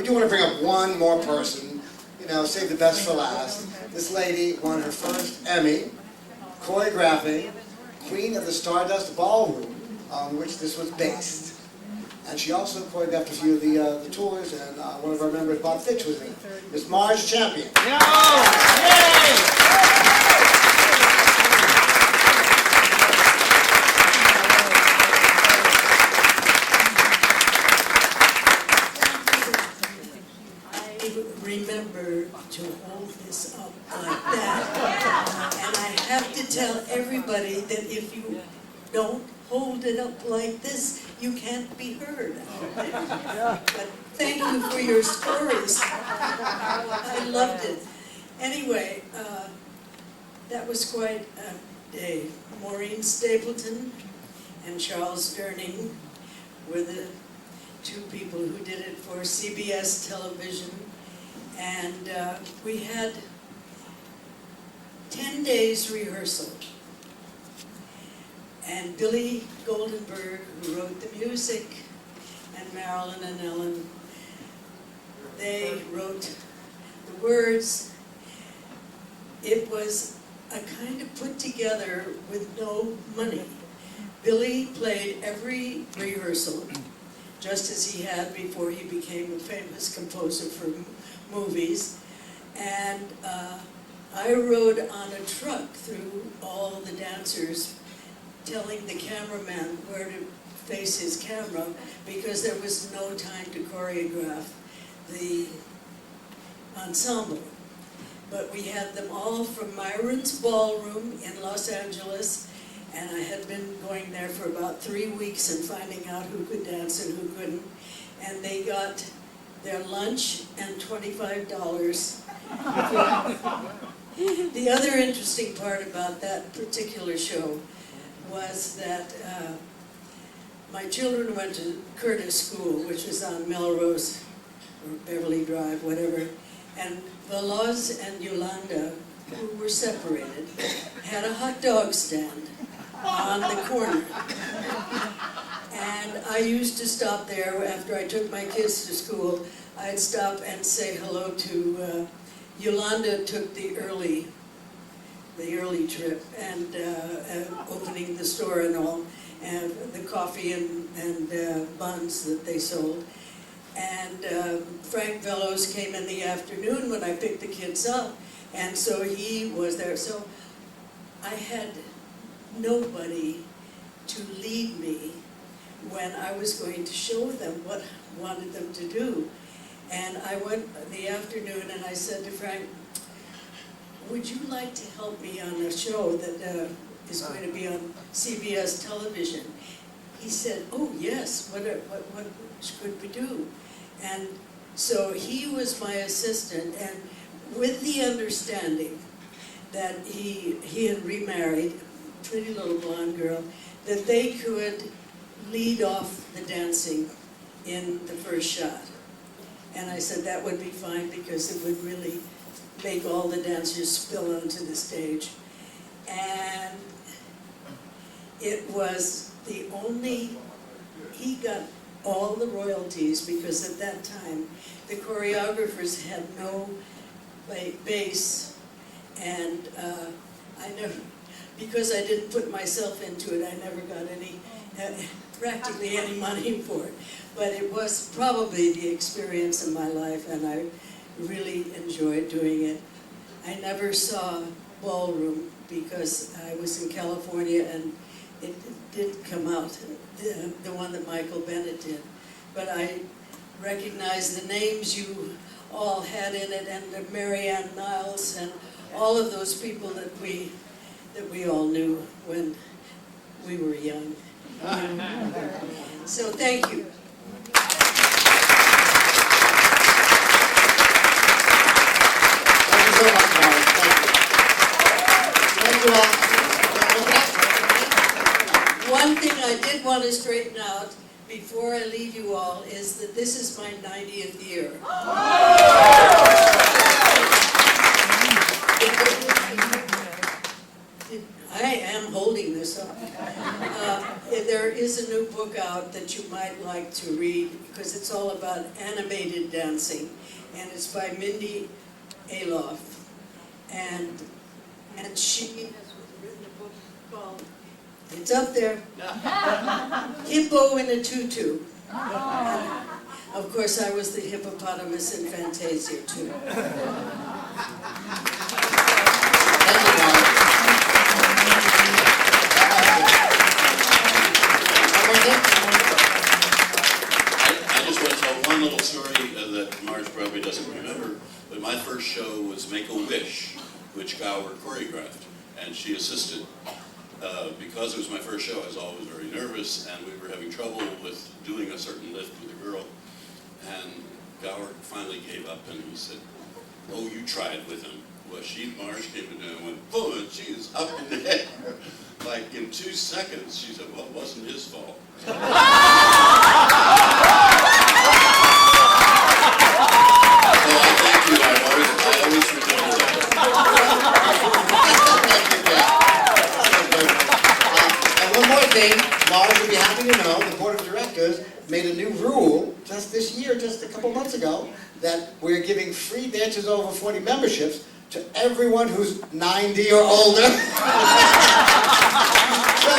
we do want to bring up one more person, you know, save the best for last. This lady won her first Emmy, choreographing Queen of the Stardust Ballroom, on which this was based. And she also choreographed a few of the tours, and one of our members, Bob Fitch, was in it. Miss Marge Champion. Yay! Remember to hold this up like that. And I have to tell everybody that if you don't hold it up like this, you can't be heard. But thank you for your stories. I loved it. Anyway, that was quite a day. Maureen Stapleton and Charles Durning were the two people who did it for CBS television. And we had 10 days rehearsal. And Billy Goldenberg, who wrote the music, and Marilyn and Ellen, they wrote the words. It was a kind of put together with no money. Billy played every rehearsal, just as he had before he became a famous composer for movies. And I rode on a truck through all the dancers, telling the cameraman where to face his camera, because there was no time to choreograph the ensemble. But we had them all from Myron's Ballroom in Los Angeles, and I had been going there for about 3 weeks and finding out who could dance and who couldn't. And they got their lunch and $25. The other interesting part about that particular show was that my children went to Curtis School, which was on Melrose or Beverly Drive, whatever, and Veloz and Yolanda, who were separated, had a hot dog stand on the corner. And I used to stop there after I took my kids to school. I'd stop and say hello to Yolanda. Took the early trip, and opening the store and all, and the coffee and buns that they sold. And Frank Velos came in the afternoon when I picked the kids up, and so he was there. So I had nobody to lead me when I was going to show them what I wanted them to do. And I went in the afternoon and I said to Frank, would you like to help me on a show that is going to be on CBS television? He said, oh yes, what should we do? And so he was my assistant, and with the understanding that he had remarried, a pretty little blonde girl, that they could lead off the dancing in the first shot. And I said that would be fine because it would really make all the dancers spill onto the stage. And it was the only, he got all the royalties because at that time the choreographers had no base, and I never, because I didn't put myself into it, I never got any, practically any money for it. But it was probably the experience in my life, and I really enjoyed doing it. I never saw Ballroom because I was in California and it didn't come out, the one that Michael Bennett did. But I recognize the names you all had in it, and Marianne Niles and all of those people that we all knew when we were young. So thank you. Thank you so much, Marge. Thank you all. One thing I did want to straighten out before I leave you all is that this is my 90th year. I am holding this up. There is a new book out that you might like to read because it's all about about animated dancing, and it's by Mindy Aloff. And she has written a book called, it's up there, Hippo in a Tutu. Of course, I was the hippopotamus in Fantasia, too. I just want to tell one little story that Marge probably doesn't remember, but my first show was Make-A-Wish, which Gower choreographed, and she assisted. Because it was my first show, I was always very nervous, and we were having trouble with doing a certain lift with a girl. And Gower finally gave up, and he said, "Oh, you try it with him." Well, Marge came in and went, boom, and she was up in the air. Like in 2 seconds, she said, "Well, it wasn't his fault." So I thank you. I always remember that. And one more thing, Marge would be happy to know, the board of directors made a new rule just this year, just a couple months ago, that we're giving free Dancers Over 40 memberships to everyone who's 90 or older. So